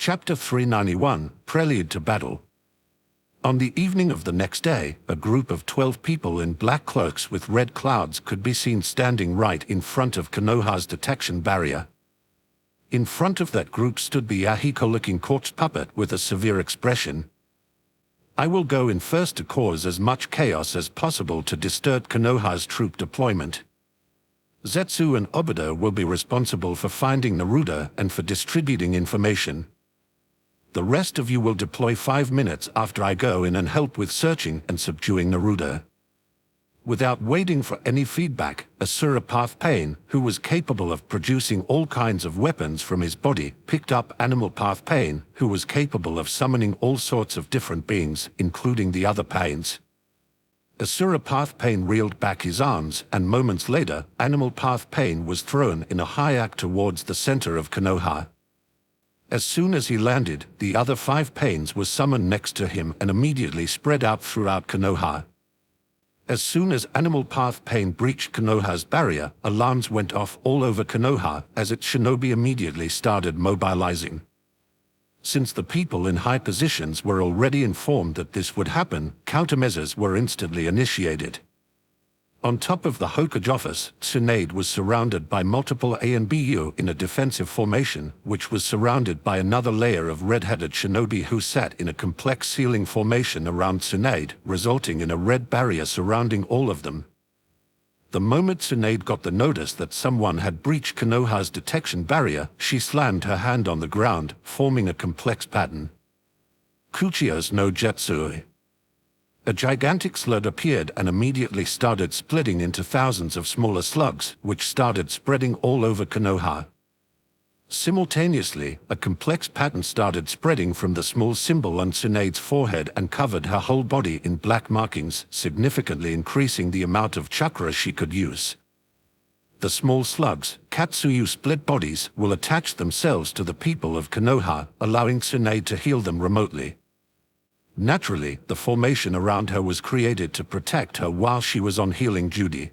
Chapter 391, Prelude to Battle. On the evening of the next day, a group of 12 people in black cloaks with red clouds could be seen standing right in front of Konoha's detection barrier. In front of that group stood the Ahiko-looking corpse puppet with a severe expression. "I will go in first to cause as much chaos as possible to disturb Konoha's troop deployment. Zetsu and Obito will be responsible for finding Naruto and for distributing information. The rest of you will deploy 5 minutes after I go in and help with searching and subduing Naruto." Without waiting for any feedback, Asura Path Pain, who was capable of producing all kinds of weapons from his body, picked up Animal Path Pain, who was capable of summoning all sorts of different beings, including the other pains. Asura Path Pain reeled back his arms, and moments later, Animal Path Pain was thrown in a high arc towards the center of Konoha. As soon as he landed, the other 5 pains were summoned next to him and immediately spread out throughout Konoha. As soon as Animal Path Pain breached Konoha's barrier, alarms went off all over Konoha as its shinobi immediately started mobilizing. Since the people in high positions were already informed that this would happen, countermeasures were instantly initiated. On top of the Hokage office, Tsunade was surrounded by multiple A and BU in a defensive formation, which was surrounded by another layer of red-headed shinobi who sat in a complex ceiling formation around Tsunade, resulting in a red barrier surrounding all of them. The moment Tsunade got the notice that someone had breached Konoha's detection barrier, she slammed her hand on the ground, forming a complex pattern. Kuchio's no Jetsui. A gigantic slug appeared and immediately started splitting into thousands of smaller slugs, which started spreading all over Konoha. Simultaneously, a complex pattern started spreading from the small symbol on Tsunade's forehead and covered her whole body in black markings, significantly increasing the amount of chakra she could use. The small slugs, Katsuyu split bodies, will attach themselves to the people of Konoha, allowing Tsunade to heal them remotely. Naturally, the formation around her was created to protect her while she was on healing duty.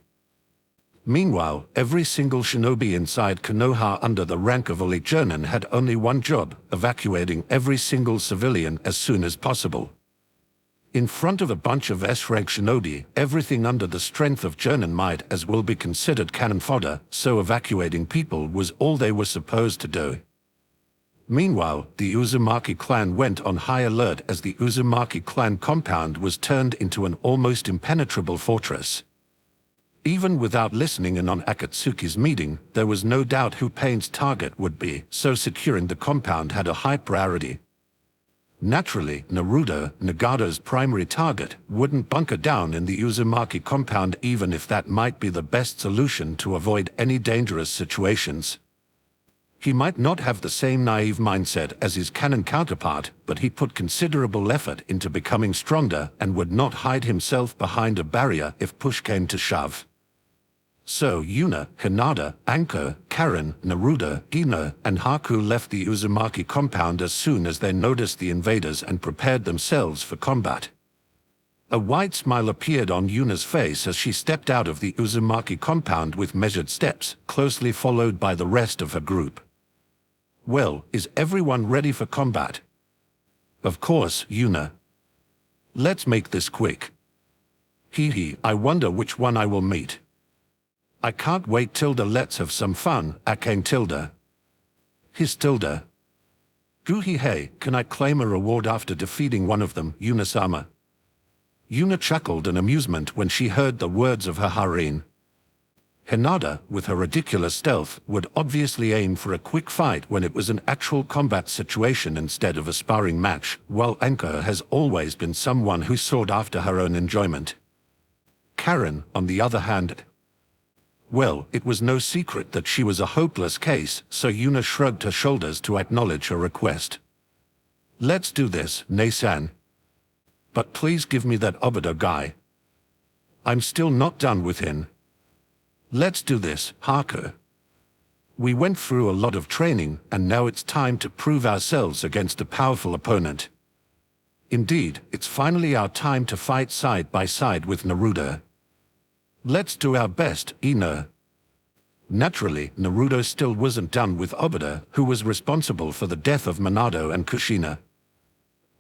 Meanwhile, every single shinobi inside Konoha under the rank of Elite Jonin had only one job: evacuating every single civilian as soon as possible. In front of a bunch of S-rank shinobi, everything under the strength of Jonin might as well be considered cannon fodder, so evacuating people was all they were supposed to do. Meanwhile, the Uzumaki clan went on high alert as the Uzumaki clan compound was turned into an almost impenetrable fortress. Even without listening in on Akatsuki's meeting, there was no doubt who Pain's target would be, so securing the compound had a high priority. Naturally, Naruto, Nagato's primary target, wouldn't bunker down in the Uzumaki compound even if that might be the best solution to avoid any dangerous situations. He might not have the same naive mindset as his canon counterpart, but he put considerable effort into becoming stronger and would not hide himself behind a barrier if push came to shove. So Yuna, Hinata, Anko, Karen, Naruto, Ino, and Haku left the Uzumaki compound as soon as they noticed the invaders and prepared themselves for combat. A wide smile appeared on Yuna's face as she stepped out of the Uzumaki compound with measured steps, closely followed by the rest of her group. "Well, is everyone ready for combat?" "Of course, Yuna." "Let's make this quick." "Hee, I wonder which one I will meet." "I can't wait, Tilda. Let's have some fun, Akane Tilda." "His Tilda." "Guhi, hey, can I claim a reward after defeating one of them, Yuna-sama?" Yuna chuckled in amusement when she heard the words of her harem. Hinata, with her ridiculous stealth, would obviously aim for a quick fight when it was an actual combat situation instead of a sparring match, while Anko has always been someone who sought after her own enjoyment. Karen, on the other hand, well, it was no secret that she was a hopeless case, so Yuna shrugged her shoulders to acknowledge her request. "Let's do this, Nei-san. But please give me that Obito guy. I'm still not done with him." "Let's do this, Haku. We went through a lot of training, and now it's time to prove ourselves against a powerful opponent. Indeed, it's finally our time to fight side by side with Naruto. Let's do our best, Ino." Naturally, Naruto still wasn't done with Obita, who was responsible for the death of Minato and Kushina.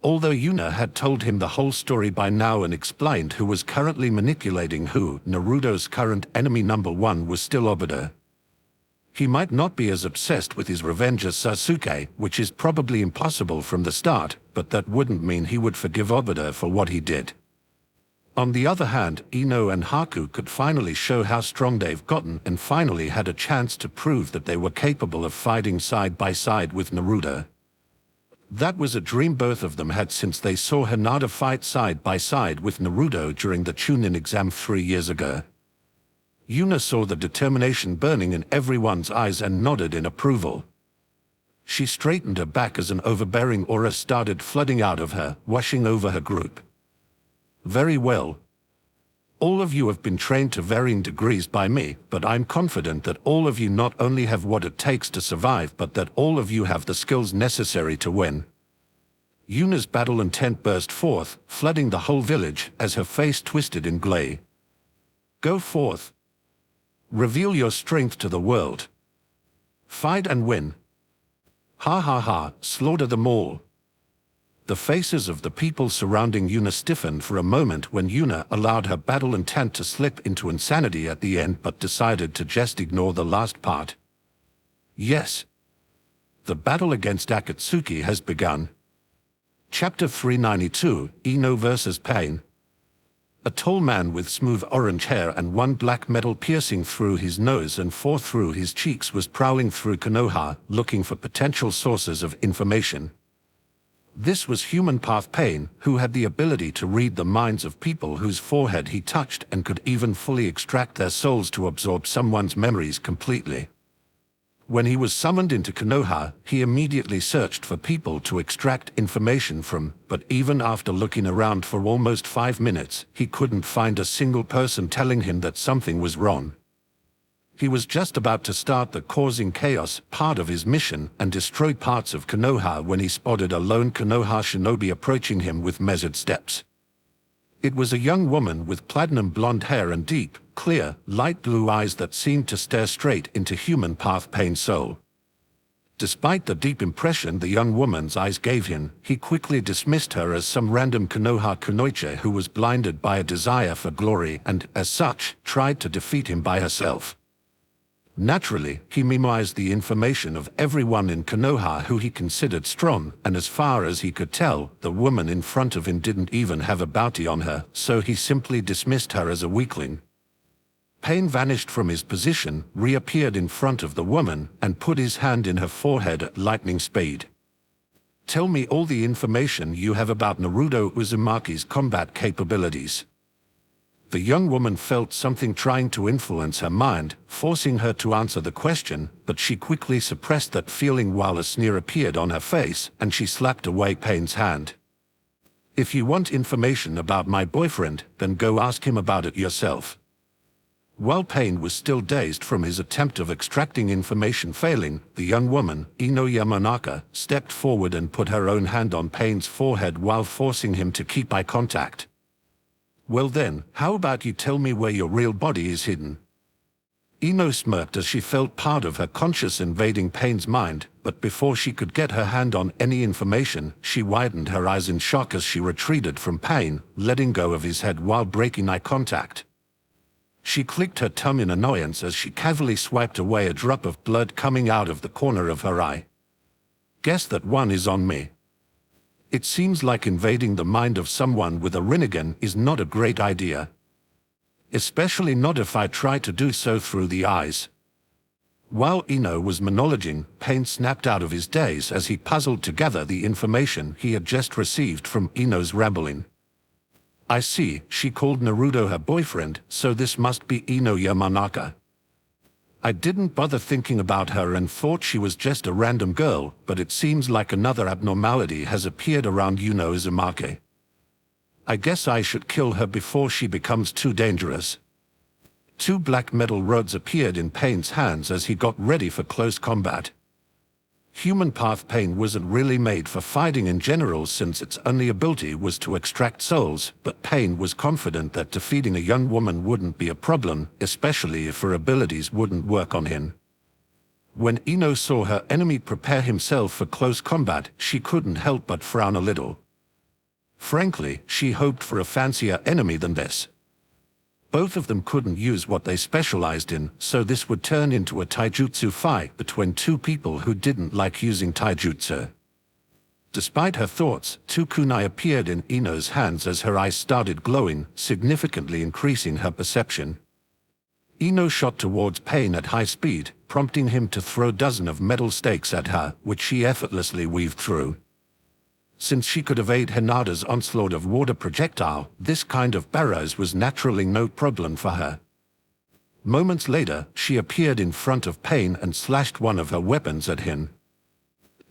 Although Yuna had told him the whole story by now and explained who was currently manipulating who, Naruto's current enemy #1 was still Obita. He might not be as obsessed with his revenge as Sasuke, which is probably impossible from the start, but that wouldn't mean he would forgive Obita for what he did. On the other hand, Ino and Haku could finally show how strong they've gotten and finally had a chance to prove that they were capable of fighting side by side with Naruto. That was a dream both of them had since they saw Hinata fight side by side with Naruto during the Chunin exam 3 years ago. Yuna saw the determination burning in everyone's eyes and nodded in approval. She straightened her back as an overbearing aura started flooding out of her, washing over her group. Very well. All of you have been trained to varying degrees by me, but I'm confident that all of you not only have what it takes to survive but that all of you have the skills necessary to win. Yuna's battle intent burst forth, flooding the whole village as her face twisted in glee. Go forth. Reveal your strength to the world. Fight and win. Ha ha ha, slaughter them all. The faces of the people surrounding Yuna stiffened for a moment when Yuna allowed her battle intent to slip into insanity at the end but decided to just ignore the last part. Yes. The battle against Akatsuki has begun. Chapter 392, Ino vs. Pain. A tall man with smooth orange hair and one black metal piercing through his nose and 4 through his cheeks was prowling through Konoha, looking for potential sources of information. This was Human Path Pain, who had the ability to read the minds of people whose forehead he touched and could even fully extract their souls to absorb someone's memories completely. When he was summoned into Konoha, he immediately searched for people to extract information from, but even after looking around for almost 5 minutes, he couldn't find a single person telling him that something was wrong. He was just about to start the causing chaos part of his mission and destroy parts of Konoha when he spotted a lone Konoha shinobi approaching him with measured steps. It was a young woman with platinum blonde hair and deep, clear, light blue eyes that seemed to stare straight into Human Path Pain's soul. Despite the deep impression the young woman's eyes gave him, he quickly dismissed her as some random Konoha kunoichi who was blinded by a desire for glory and, as such, tried to defeat him by herself. Naturally, he memorized the information of everyone in Konoha who he considered strong, and as far as he could tell, the woman in front of him didn't even have a bounty on her, so he simply dismissed her as a weakling. Pain vanished from his position, reappeared in front of the woman, and put his hand in her forehead at lightning speed. Tell me all the information you have about Naruto Uzumaki's combat capabilities. The young woman felt something trying to influence her mind, forcing her to answer the question, but she quickly suppressed that feeling while a sneer appeared on her face, and she slapped away Pain's hand. If you want information about my boyfriend, then go ask him about it yourself. While Pain was still dazed from his attempt of extracting information failing, the young woman, Ino Yamanaka, stepped forward and put her own hand on Pain's forehead while forcing him to keep eye contact. Well then, how about you tell me where your real body is hidden? Ino smirked as she felt part of her conscious invading Pain's mind, but before she could get her hand on any information, she widened her eyes in shock as she retreated from Pain, letting go of his head while breaking eye contact. She clicked her tongue in annoyance as she casually swiped away a drop of blood coming out of the corner of her eye. Guess that one is on me. It seems like invading the mind of someone with a Rinnegan is not a great idea. Especially not if I try to do so through the eyes. While Ino was monologuing, Pain snapped out of his daze as he puzzled together the information he had just received from Ino's rambling. I see, she called Naruto her boyfriend, so this must be Ino Yamanaka. I didn't bother thinking about her and thought she was just a random girl, but it seems like another abnormality has appeared around Yuno Uzumaki. I guess I should kill her before she becomes too dangerous. 2 black metal rods appeared in Pain's hands as he got ready for close combat. Human path pain wasn't really made for fighting in general, since its only ability was to extract souls, but Pain was confident that defeating a young woman wouldn't be a problem, especially if her abilities wouldn't work on him. When Ino saw her enemy prepare himself for close combat, she couldn't help but frown a little. Frankly, she hoped for a fancier enemy than this. Both of them couldn't use what they specialized in, so this would turn into a taijutsu fight between two people who didn't like using taijutsu. Despite her thoughts, two kunai appeared in Ino's hands as her eyes started glowing, significantly increasing her perception. Ino shot towards Pain at high speed, prompting him to throw dozens of metal stakes at her, which she effortlessly weaved through. Since she could evade Hinata's onslaught of water projectile, this kind of barrage was naturally no problem for her. Moments later, she appeared in front of Pain and slashed one of her weapons at him.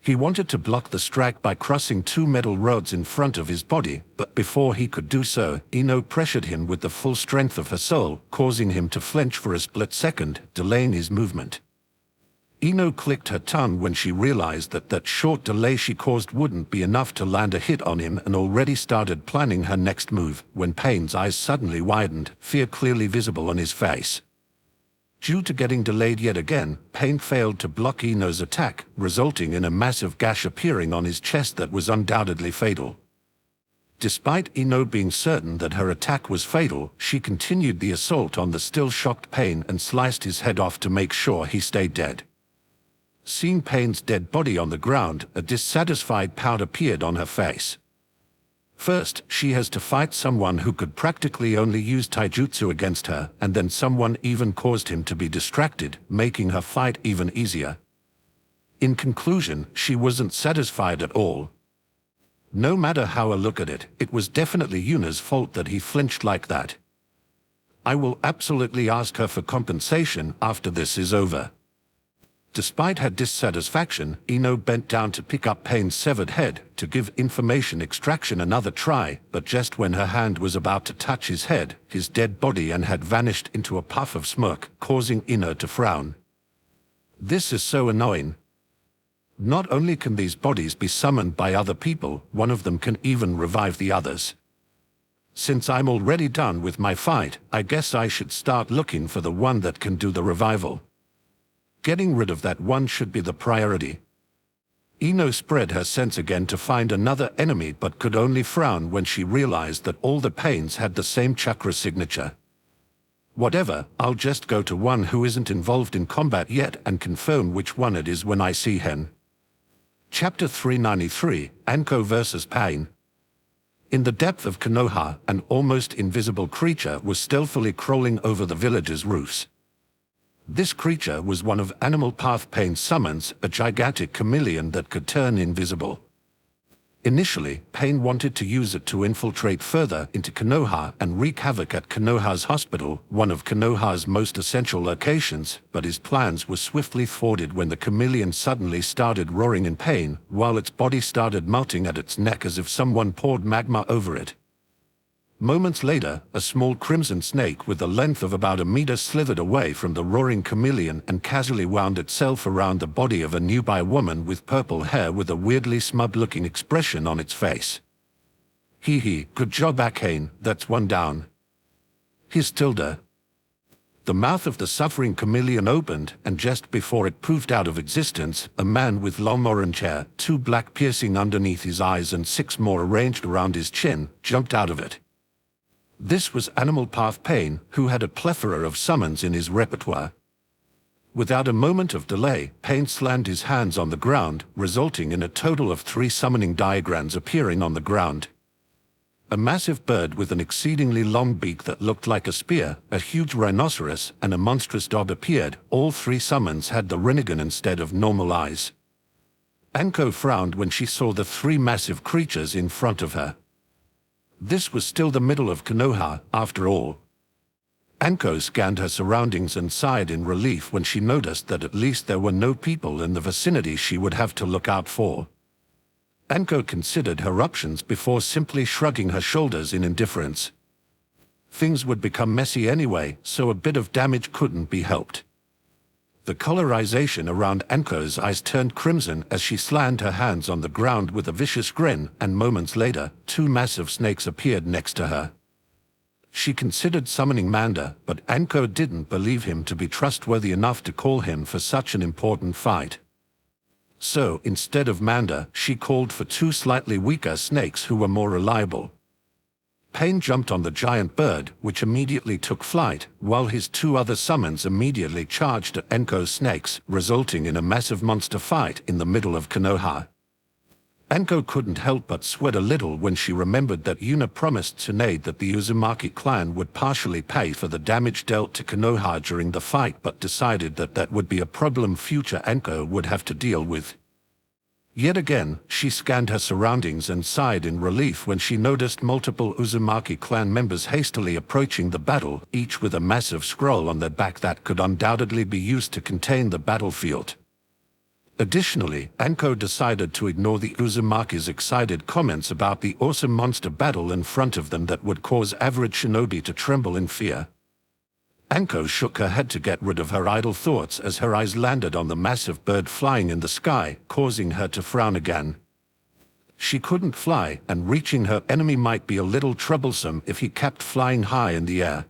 He wanted to block the strike by crossing two metal rods in front of his body, but before he could do so, Ino pressured him with the full strength of her soul, causing him to flinch for a split second, delaying his movement. Ino clicked her tongue when she realized that that short delay she caused wouldn't be enough to land a hit on him, and already started planning her next move, when Pain's eyes suddenly widened, fear clearly visible on his face. Due to getting delayed yet again, Pain failed to block Ino's attack, resulting in a massive gash appearing on his chest that was undoubtedly fatal. Despite Ino being certain that her attack was fatal, she continued the assault on the still shocked Pain and sliced his head off to make sure he stayed dead. Seeing Pain's dead body on the ground, a dissatisfied pout appeared on her face. First, she has to fight someone who could practically only use taijutsu against her, and then someone even caused him to be distracted, making her fight even easier. In conclusion, she wasn't satisfied at all. No matter how I look at it, it was definitely Yuna's fault that he flinched like that. I will absolutely ask her for compensation after this is over. Despite her dissatisfaction, Ino bent down to pick up Pain's severed head to give information extraction another try, but just when her hand was about to touch his head, his dead body had vanished into a puff of smoke, causing Ino to frown. This is so annoying. Not only can these bodies be summoned by other people, one of them can even revive the others. Since I'm already done with my fight, I guess I should start looking for the one that can do the revival. Getting rid of that one should be the priority. Ino spread her sense again to find another enemy, but could only frown when she realized that all the Pains had the same chakra signature. Whatever, I'll just go to one who isn't involved in combat yet and confirm which one it is when I see him. Chapter 393, Anko vs. Pain. In the depth of Konoha, an almost invisible creature was stealthily crawling over the village's roofs. This creature was one of Animal Path Pain's summons, a gigantic chameleon that could turn invisible. Initially, Pain wanted to use it to infiltrate further into Konoha and wreak havoc at Konoha's hospital, one of Konoha's most essential locations, but his plans were swiftly thwarted when the chameleon suddenly started roaring in pain, while its body started melting at its neck as if someone poured magma over it. Moments later, a small crimson snake with a length of about a meter slithered away from the roaring chameleon and casually wound itself around the body of a nearby woman with purple hair with a weirdly smug-looking expression on its face. Hee hee, good job Akane, that's one down. His tilde. The mouth of the suffering chameleon opened, and just before it poofed out of existence, a man with long orange hair, 2 black piercing underneath his eyes and 6 more arranged around his chin, jumped out of it. This was Animal Path Pain, who had a plethora of summons in his repertoire. Without a moment of delay, Pain slammed his hands on the ground, resulting in a total of 3 summoning diagrams appearing on the ground. A massive bird with an exceedingly long beak that looked like a spear, a huge rhinoceros, and a monstrous dog appeared. All 3 summons had the Rinnegan instead of normal eyes. Anko frowned when she saw the 3 massive creatures in front of her. This was still the middle of Konoha, after all. Anko scanned her surroundings and sighed in relief when she noticed that at least there were no people in the vicinity she would have to look out for. Anko considered her options before simply shrugging her shoulders in indifference. Things would become messy anyway, so a bit of damage couldn't be helped. The colorization around Anko's eyes turned crimson as she slammed her hands on the ground with a vicious grin, and moments later, two massive snakes appeared next to her. She considered summoning Manda, but Anko didn't believe him to be trustworthy enough to call him for such an important fight. So, instead of Manda, she called for two slightly weaker snakes who were more reliable. Pain jumped on the giant bird, which immediately took flight, while his two other summons immediately charged at Anko's snakes, resulting in a massive monster fight in the middle of Konoha. Anko couldn't help but sweat a little when she remembered that Yuna promised Tsunade that the Uzumaki clan would partially pay for the damage dealt to Konoha during the fight, but decided that that would be a problem future Anko would have to deal with. Yet again, she scanned her surroundings and sighed in relief when she noticed multiple Uzumaki clan members hastily approaching the battle, each with a massive scroll on their back that could undoubtedly be used to contain the battlefield. Additionally, Anko decided to ignore the Uzumaki's excited comments about the awesome monster battle in front of them that would cause average shinobi to tremble in fear. Anko shook her head to get rid of her idle thoughts as her eyes landed on the massive bird flying in the sky, causing her to frown again. She couldn't fly, and reaching her enemy might be a little troublesome if he kept flying high in the air.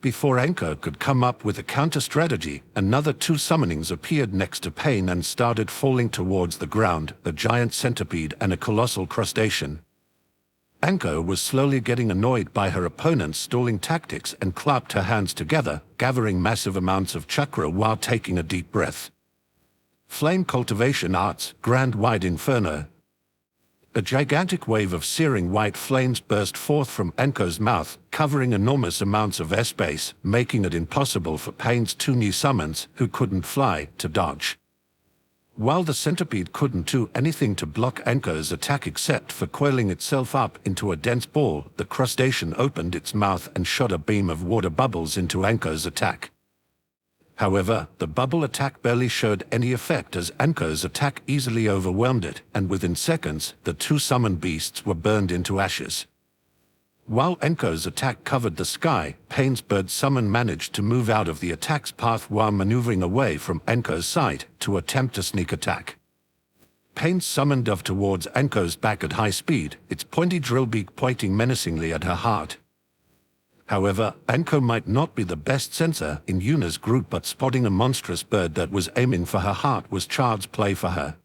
Before Anko could come up with a counter-strategy, another two summonings appeared next to Pain and started falling towards the ground, a giant centipede and a colossal crustacean. Anko was slowly getting annoyed by her opponent's stalling tactics and clapped her hands together, gathering massive amounts of chakra while taking a deep breath. Flame cultivation arts, Grand White Inferno. A gigantic wave of searing white flames burst forth from Anko's mouth, covering enormous amounts of airspace, making it impossible for Pain's two new summons, who couldn't fly, to dodge. While the centipede couldn't do anything to block Anko's attack except for coiling itself up into a dense ball, the crustacean opened its mouth and shot a beam of water bubbles into Anko's attack. However, the bubble attack barely showed any effect as Anko's attack easily overwhelmed it, and within seconds, the two summoned beasts were burned into ashes. While Anko's attack covered the sky, Pain's bird summon managed to move out of the attack's path while maneuvering away from Anko's sight to attempt a sneak attack. Pain summon dove towards Anko's back at high speed, its pointy drill beak pointing menacingly at her heart. However, Anko might not be the best sensor in Yuna's group, but spotting a monstrous bird that was aiming for her heart was child's play for her.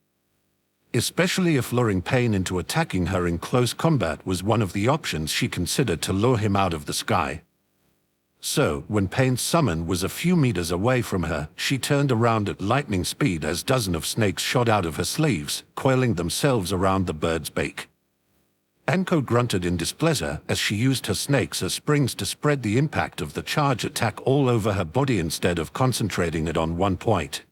Especially if luring Pain into attacking her in close combat was one of the options she considered to lure him out of the sky. So, when Pain's summon was a few meters away from her, she turned around at lightning speed as dozens of snakes shot out of her sleeves, coiling themselves around the bird's beak. Anko grunted in displeasure as she used her snakes as springs to spread the impact of the charge attack all over her body instead of concentrating it on one point.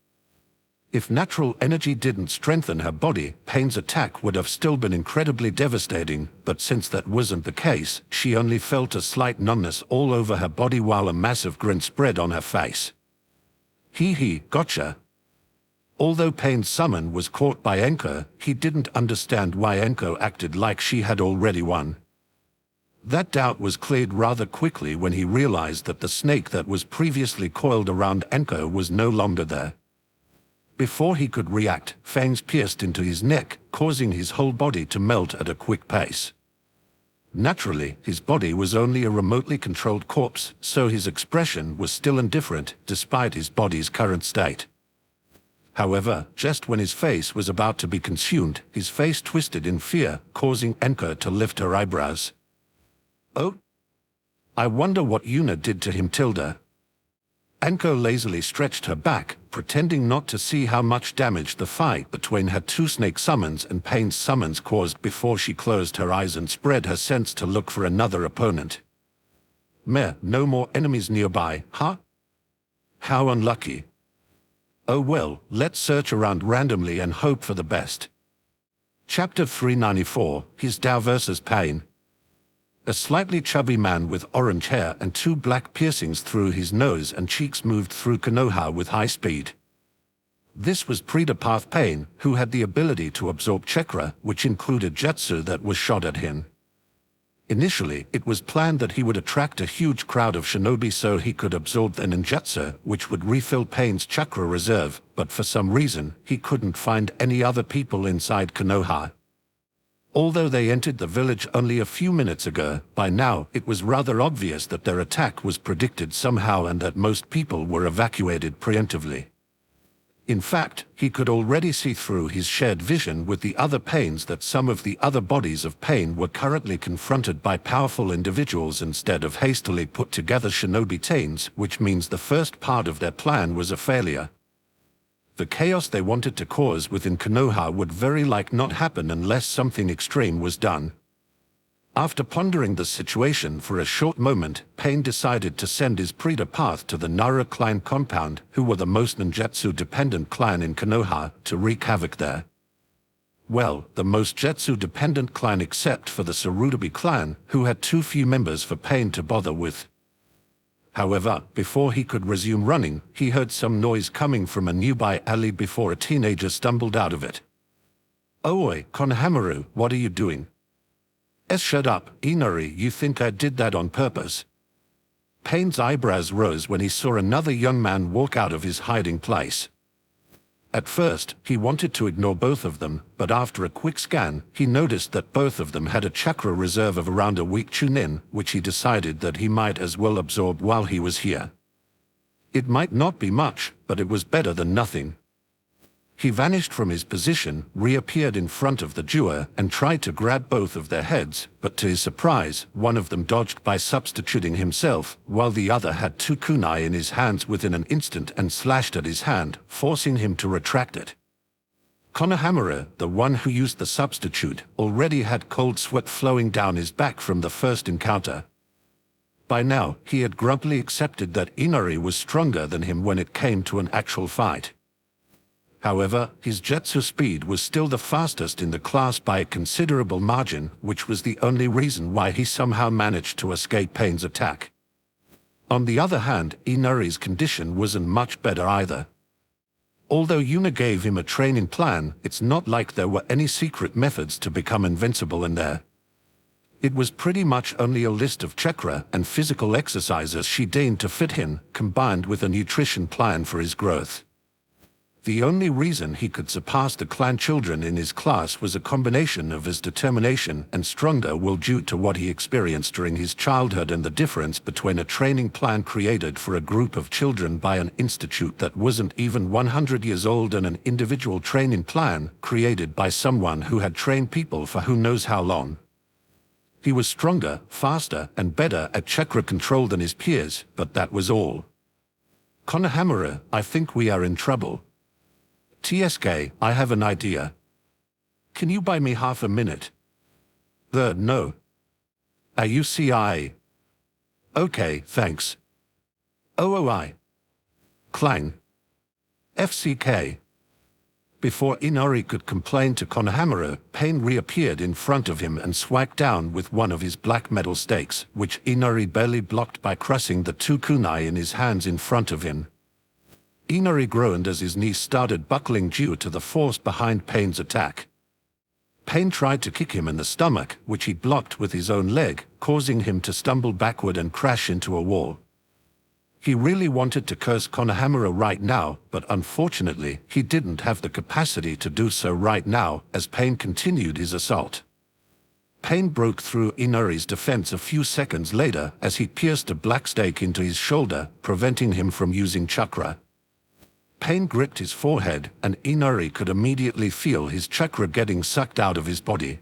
If natural energy didn't strengthen her body, Pain's attack would have still been incredibly devastating, but since that wasn't the case, she only felt a slight numbness all over her body while a massive grin spread on her face. Hee, gotcha. Although Pain's summon was caught by Anko, he didn't understand why Anko acted like she had already won. That doubt was cleared rather quickly when he realized that the snake that was previously coiled around Anko was no longer there. Before he could react, fangs pierced into his neck, causing his whole body to melt at a quick pace. Naturally, his body was only a remotely controlled corpse, so his expression was still indifferent, despite his body's current state. However, just when his face was about to be consumed, his face twisted in fear, causing Anko to lift her eyebrows. Oh? I wonder what Yuna did to him, Tilda. Anko lazily stretched her back, pretending not to see how much damage the fight between her two snake summons and Pain's summons caused before she closed her eyes and spread her sense to look for another opponent. Meh, no more enemies nearby, huh? How unlucky. Oh well, let's search around randomly and hope for the best. Chapter 394, His Tao vs. Pain. A slightly chubby man with orange hair and two black piercings through his nose and cheeks moved through Konoha with high speed. This was Predapath Pain, who had the ability to absorb chakra, which included jutsu that was shot at him. Initially, it was planned that he would attract a huge crowd of shinobi so he could absorb the ninjutsu, which would refill Pain's chakra reserve, but for some reason, he couldn't find any other people inside Konoha. Although they entered the village only a few minutes ago, by now it was rather obvious that their attack was predicted somehow and that most people were evacuated preemptively. In fact, he could already see through his shared vision with the other Pains that some of the other bodies of Pain were currently confronted by powerful individuals instead of hastily put together shinobi teams, which means the first part of their plan was a failure. The chaos they wanted to cause within Konoha would very likely not happen unless something extreme was done. After pondering the situation for a short moment, Pain decided to send his Predator path to the Nara clan compound, who were the most ninjutsu-dependent clan in Konoha, to wreak havoc there. Well, the most jutsu-dependent clan except for the Sarutobi clan, who had too few members for Pain to bother with. However, before he could resume running, he heard some noise coming from a nearby alley before a teenager stumbled out of it. "Oi, Konohamaru, what are you doing?" Shut up, Inari, you think I did that on purpose?" Pain's eyebrows rose when he saw another young man walk out of his hiding place. At first, he wanted to ignore both of them, but after a quick scan, he noticed that both of them had a chakra reserve of around a week chunin, which he decided that he might as well absorb while he was here. It might not be much, but it was better than nothing. He vanished from his position, reappeared in front of the duo, and tried to grab both of their heads, but to his surprise, one of them dodged by substituting himself, while the other had two kunai in his hands within an instant and slashed at his hand, forcing him to retract it. Konohamaru, the one who used the substitute, already had cold sweat flowing down his back from the first encounter. By now, he had grumpily accepted that Inari was stronger than him when it came to an actual fight. However, his jutsu speed was still the fastest in the class by a considerable margin, which was the only reason why he somehow managed to escape Pain's attack. On the other hand, Inari's condition wasn't much better either. Although Yuna gave him a training plan, it's not like there were any secret methods to become invincible in there. It was pretty much only a list of chakra and physical exercises she deigned to fit him, combined with a nutrition plan for his growth. The only reason he could surpass the clan children in his class was a combination of his determination and stronger will due to what he experienced during his childhood and the difference between a training plan created for a group of children by an institute that wasn't even 100 years old and an individual training plan created by someone who had trained people for who knows how long. He was stronger, faster, and better at chakra control than his peers, but that was all. "Konohamaru, I think we are in trouble. TSK, I have an idea. Can you buy me half a minute?" No. AUCI. Okay, thanks. OOI. Clang. FCK. Before Inari could complain to Konohamaru, Pain reappeared in front of him and swagged down with one of his black metal stakes, which Inari barely blocked by crushing the two kunai in his hands in front of him. Inari groaned as his knees started buckling due to the force behind Pain's attack. Pain tried to kick him in the stomach, which he blocked with his own leg, causing him to stumble backward and crash into a wall. He really wanted to curse Konohamaru right now, but unfortunately, he didn't have the capacity to do so right now, as Pain continued his assault. Pain broke through Inari's defense a few seconds later as he pierced a black stake into his shoulder, preventing him from using chakra. Pain gripped his forehead, and Inari could immediately feel his chakra getting sucked out of his body.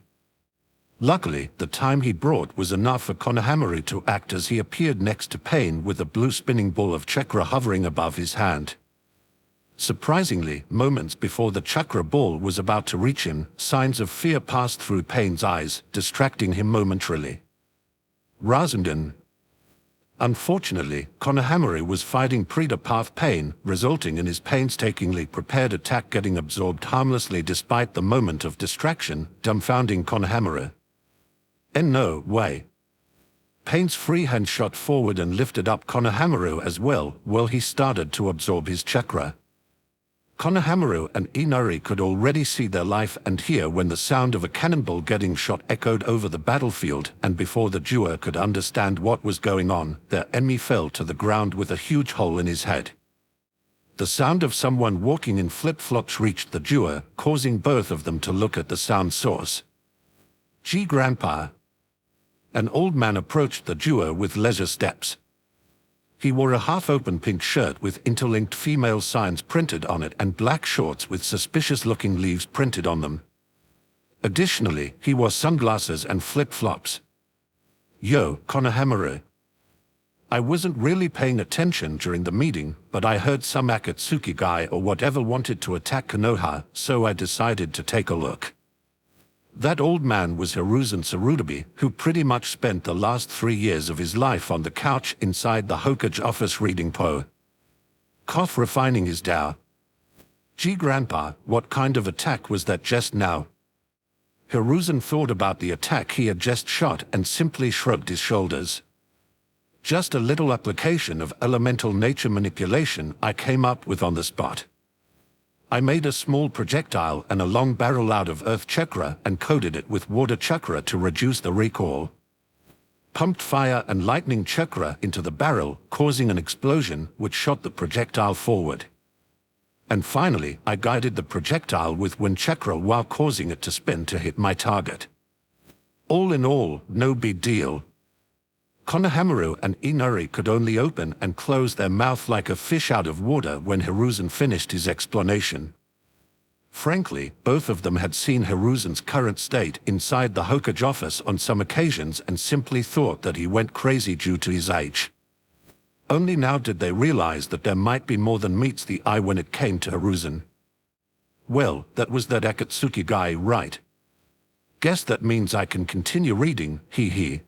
Luckily, the time he brought was enough for Konohamaru to act as he appeared next to Pain with a blue spinning ball of chakra hovering above his hand. Surprisingly, moments before the chakra ball was about to reach him, signs of fear passed through Pain's eyes, distracting him momentarily. Rasengan. Unfortunately, Konohamaru was fighting Predator path Pain, resulting in his painstakingly prepared attack getting absorbed harmlessly despite the moment of distraction, dumbfounding Konohamaru. And no way. Pain's free hand shot forward and lifted up Konohamaru as well, while he started to absorb his chakra. Konohamaru and Inari could already see their life and hear when the sound of a cannonball getting shot echoed over the battlefield, and before the duo could understand what was going on, their enemy fell to the ground with a huge hole in his head. The sound of someone walking in flip-flops reached the duo, causing both of them to look at the sound source. "Gee, Grandpa." An old man approached the duo with leisure steps. He wore a half-open pink shirt with interlinked female signs printed on it and black shorts with suspicious-looking leaves printed on them. Additionally, he wore sunglasses and flip-flops. "Yo, Konohamaru." "I wasn't really paying attention during the meeting, but I heard some Akatsuki guy or whatever wanted to attack Konoha, so I decided to take a look." That old man was Hiruzen Tsurutabi, who pretty much spent the last 3 years of his life on the couch inside the Hokage office reading Po. Cough, refining his Tao. "Gee, Grandpa, what kind of attack was that just now?" Hiruzen thought about the attack he had just shot and simply shrugged his shoulders. "Just a little application of elemental nature manipulation I came up with on the spot. I made a small projectile and a long barrel out of earth chakra and coated it with water chakra to reduce the recoil. Pumped fire and lightning chakra into the barrel, causing an explosion which shot the projectile forward. And finally, I guided the projectile with wind chakra while causing it to spin to hit my target. All in all, no big deal." Konohamaru and Inari could only open and close their mouth like a fish out of water when Hiruzen finished his explanation. Frankly, both of them had seen Hiruzen's current state inside the Hokage office on some occasions and simply thought that he went crazy due to his age. Only now did they realize that there might be more than meets the eye when it came to Hiruzen. "Well, that was that Akatsuki guy, right? Guess that means I can continue reading, hee hee."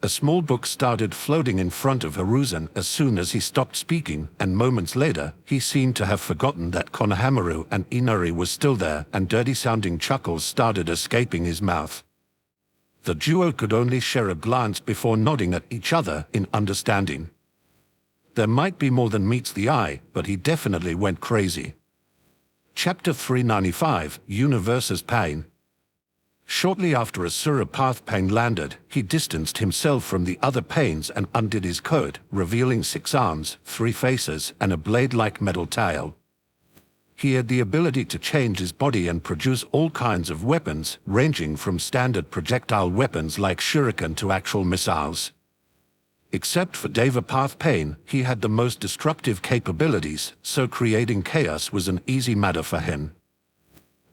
A small book started floating in front of Hiruzen as soon as he stopped speaking, and moments later, he seemed to have forgotten that Konohamaru and Inari was still there, and dirty-sounding chuckles started escaping his mouth. The duo could only share a glance before nodding at each other in understanding. There might be more than meets the eye, but he definitely went crazy. Chapter 395, Universe's Pain. Shortly after Asura Path Pain landed, he distanced himself from the other Pains and undid his coat, revealing 6 arms, 3 faces, and a blade-like metal tail. He had the ability to change his body and produce all kinds of weapons, ranging from standard projectile weapons like shuriken to actual missiles. Except for Deva Path Pain, he had the most destructive capabilities, so creating chaos was an easy matter for him.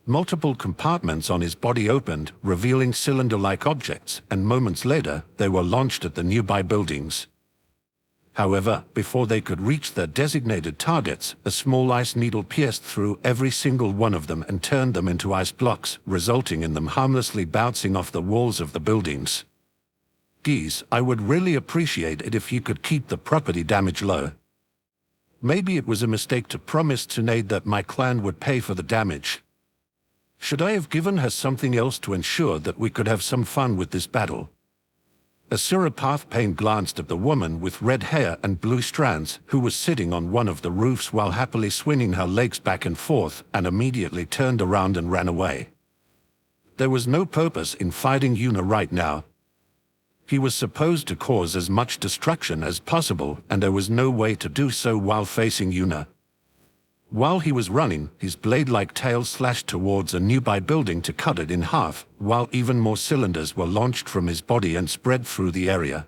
Multiple compartments on his body opened, revealing cylinder-like objects, and moments later, they were launched at the nearby buildings. However, before they could reach their designated targets, a small ice needle pierced through every single one of them and turned them into ice blocks, resulting in them harmlessly bouncing off the walls of the buildings. "Geez, I would really appreciate it if you could keep the property damage low. Maybe it was a mistake to promise Tsunade that my clan would pay for the damage. Should I have given her something else to ensure that we could have some fun with this battle?" Asura Path Pain glanced at the woman with red hair and blue strands, who was sitting on one of the roofs while happily swinging her legs back and forth, and immediately turned around and ran away. There was no purpose in fighting Yuna right now. He was supposed to cause as much destruction as possible, and there was no way to do so while facing Yuna. While he was running, his blade-like tail slashed towards a nearby building to cut it in half, while even more cylinders were launched from his body and spread through the area.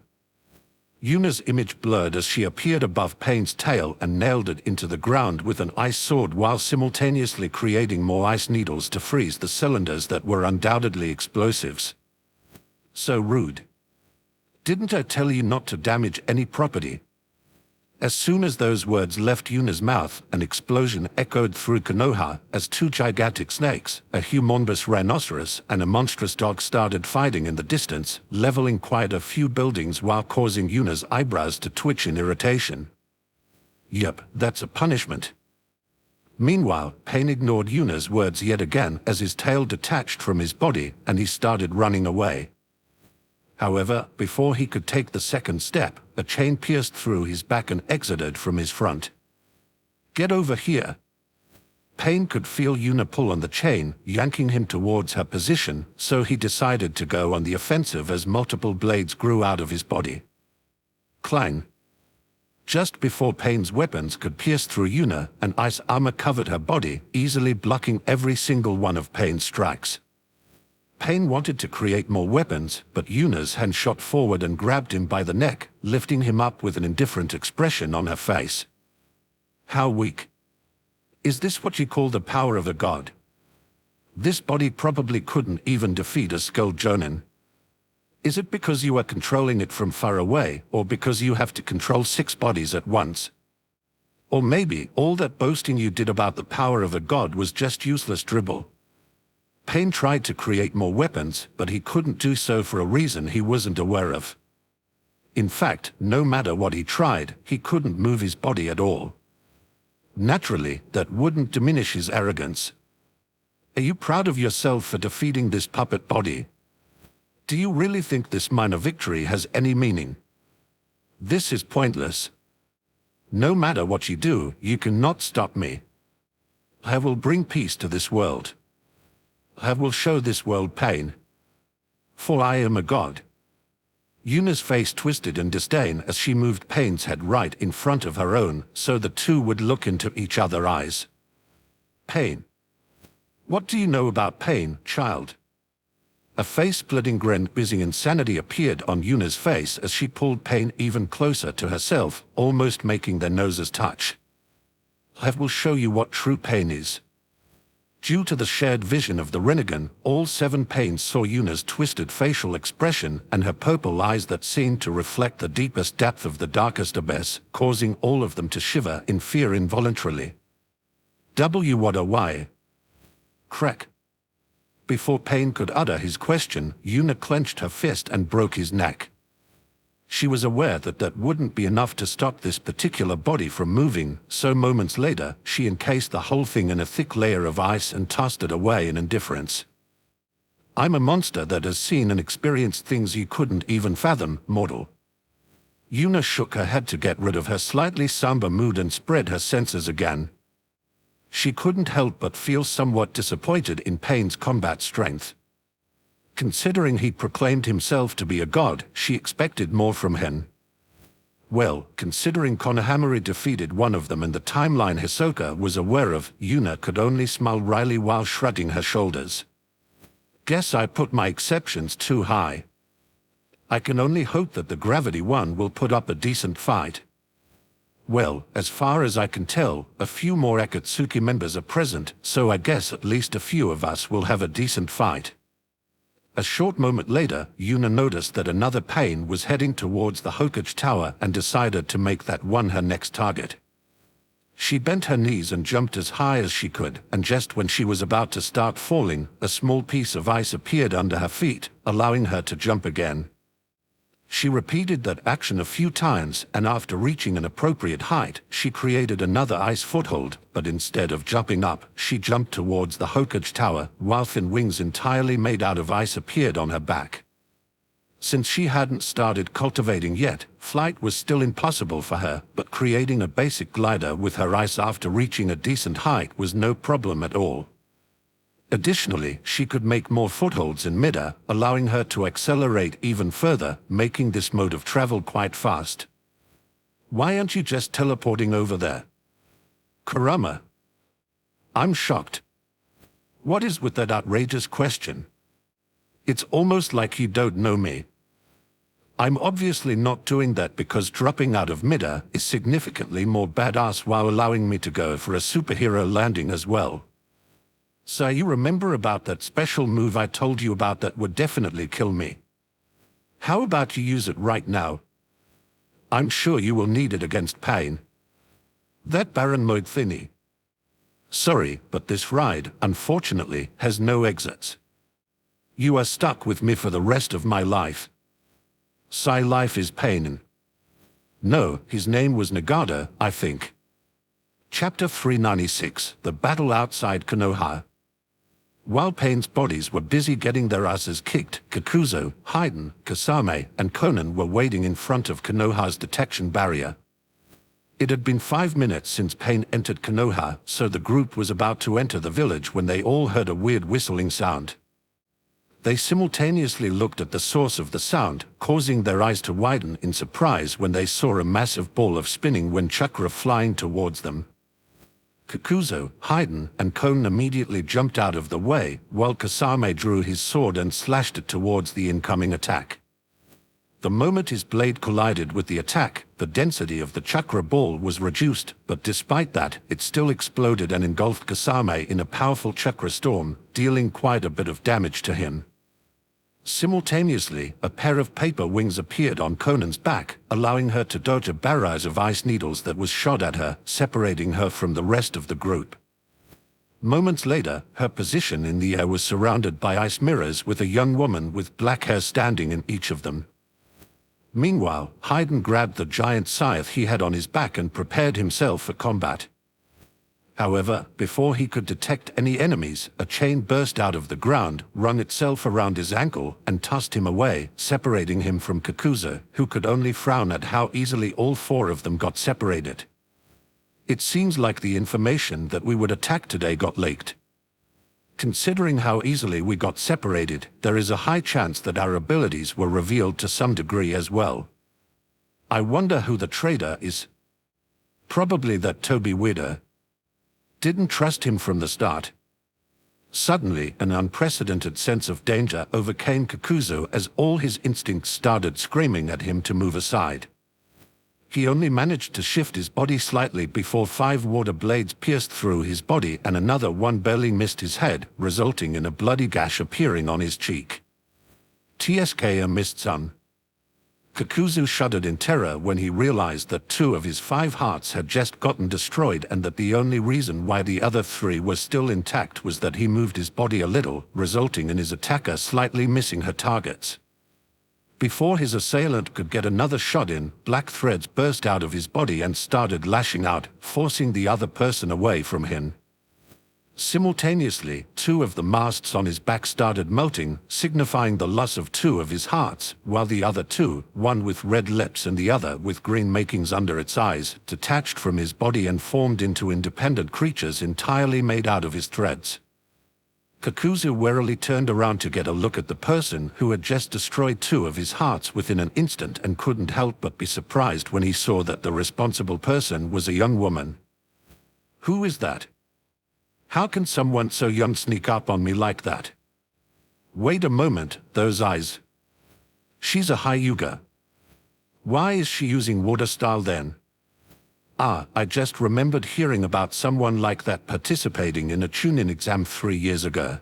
Yuna's image blurred as she appeared above Pain's tail and nailed it into the ground with an ice sword while simultaneously creating more ice needles to freeze the cylinders that were undoubtedly explosives. So rude. "Didn't I tell you not to damage any property?" As soon as those words left Yuna's mouth, an explosion echoed through Konoha as 2 gigantic snakes, a humongous rhinoceros and a monstrous dog started fighting in the distance, leveling quite a few buildings while causing Yuna's eyebrows to twitch in irritation. "Yep, that's a punishment." Meanwhile, Pain ignored Yuna's words yet again as his tail detached from his body and he started running away. However, before he could take the second step, a chain pierced through his back and exited from his front. "Get over here." Pain could feel Yuna pull on the chain, yanking him towards her position, so he decided to go on the offensive as multiple blades grew out of his body. Clang! Just before Pain's weapons could pierce through Yuna, an ice armor covered her body, easily blocking every single one of Pain's strikes. Pain wanted to create more weapons, but Yuna's hand shot forward and grabbed him by the neck, lifting him up with an indifferent expression on her face. How weak. Is this what you call the power of a god? This body probably couldn't even defeat a Skull Jonin. Is it because you are controlling it from far away, or because you have to control 6 bodies at once? Or maybe all that boasting you did about the power of a god was just useless dribble. Pain tried to create more weapons, but he couldn't do so for a reason he wasn't aware of. In fact, no matter what he tried, he couldn't move his body at all. Naturally, that wouldn't diminish his arrogance. Are you proud of yourself for defeating this puppet body? Do you really think this minor victory has any meaning? This is pointless. No matter what you do, you cannot stop me. I will bring peace to this world. I will show this world pain. For I am a god. Yuna's face twisted in disdain as she moved Pain's head right in front of her own, so the two would look into each other's eyes. Pain. What do you know about pain, child? A face-splitting grin busy insanity appeared on Yuna's face as she pulled Pain even closer to herself, almost making their noses touch. I will show you what true pain is. Due to the shared vision of the Rinnegan, all 7 Pains saw Yuna's twisted facial expression and her purple eyes that seemed to reflect the deepest depth of the darkest abyss, causing all of them to shiver in fear involuntarily. What a why? Crack. Before Pain could utter his question, Yuna clenched her fist and broke his neck. She was aware that that wouldn't be enough to stop this particular body from moving, so moments later, she encased the whole thing in a thick layer of ice and tossed it away in indifference. I'm a monster that has seen and experienced things you couldn't even fathom, mortal. Yuna shook her head to get rid of her slightly somber mood and spread her senses again. She couldn't help but feel somewhat disappointed in Pain's combat strength. Considering he proclaimed himself to be a god, she expected more from him. Well, considering Konohamaru defeated one of them and the timeline Hisoka was aware of, Yuna could only smile wryly while shrugging her shoulders. Guess I put my exceptions too high. I can only hope that the Gravity one will put up a decent fight. Well, as far as I can tell, a few more Akatsuki members are present, so I guess at least a few of us will have a decent fight. A short moment later, Yuna noticed that another Pain was heading towards the Hokage Tower and decided to make that one her next target. She bent her knees and jumped as high as she could, and just when she was about to start falling, a small piece of ice appeared under her feet, allowing her to jump again. She repeated that action a few times, and after reaching an appropriate height, she created another ice foothold, but instead of jumping up, she jumped towards the Hokage Tower, while thin wings entirely made out of ice appeared on her back. Since she hadn't started cultivating yet, flight was still impossible for her, but creating a basic glider with her ice after reaching a decent height was no problem at all. Additionally, she could make more footholds in midair, allowing her to accelerate even further, making this mode of travel quite fast. Why aren't you just teleporting over there? Kurama. I'm shocked. What is with that outrageous question? It's almost like you don't know me. I'm obviously not doing that because dropping out of midair is significantly more badass while allowing me to go for a superhero landing as well. So you remember about that special move I told you about that would definitely kill me? How about you use it right now? I'm sure you will need it against Pain. That Baron mode thingy. Sorry, but this ride, unfortunately, has no exits. You are stuck with me for the rest of my life. Life is Pain. No, his name was Nagata, I think. Chapter 396, The Battle Outside Konoha. While Pain's bodies were busy getting their asses kicked, Kakuzo, Haiden, Kasame, and Conan were waiting in front of Konoha's detection barrier. It had been 5 minutes since Pain entered Konoha, so the group was about to enter the village when they all heard a weird whistling sound. They simultaneously looked at the source of the sound, causing their eyes to widen in surprise when they saw a massive ball of spinning wind chakra flying towards them. Kakuzu, Haiden, and Konan immediately jumped out of the way, while Kasame drew his sword and slashed it towards the incoming attack. The moment his blade collided with the attack, the density of the chakra ball was reduced, but despite that, it still exploded and engulfed Kasame in a powerful chakra storm, dealing quite a bit of damage to him. Simultaneously, a pair of paper wings appeared on Conan's back, allowing her to dodge a barrage of ice needles that was shot at her, separating her from the rest of the group. Moments later, her position in the air was surrounded by ice mirrors with a young woman with black hair standing in each of them. Meanwhile, Haiden grabbed the giant scythe he had on his back and prepared himself for combat. However, before he could detect any enemies, a chain burst out of the ground, wrung itself around his ankle, and tossed him away, separating him from Kakuzu, who could only frown at how easily all 4 of them got separated. It seems like the information that we would attack today got leaked. Considering how easily we got separated, there is a high chance that our abilities were revealed to some degree as well. I wonder who the traitor is. Probably that Toby Weirder. Didn't trust him from the start. Suddenly, an unprecedented sense of danger overcame Kakuzu as all his instincts started screaming at him to move aside. He only managed to shift his body slightly before 5 water blades pierced through his body and another one barely missed his head, resulting in a bloody gash appearing on his cheek. TSK missed son. Kakuzu shuddered in terror when he realized that 2 of his 5 hearts had just gotten destroyed and that the only reason why the other 3 were still intact was that he moved his body a little, resulting in his attacker slightly missing her targets. Before his assailant could get another shot in, black threads burst out of his body and started lashing out, forcing the other person away from him. Simultaneously, 2 of the masts on his back started melting, signifying the loss of 2 of his hearts, while the other 2, one with red lips and the other with green markings under its eyes, detached from his body and formed into independent creatures entirely made out of his threads. Kakuzu warily turned around to get a look at the person who had just destroyed 2 of his hearts within an instant and couldn't help but be surprised when he saw that the responsible person was a young woman. Who is that? How can someone so young sneak up on me like that? Wait a moment, those eyes. She's a Hyuga. Why is she using water style then? Ah, I just remembered hearing about someone like that participating in a Chunin exam 3 years ago.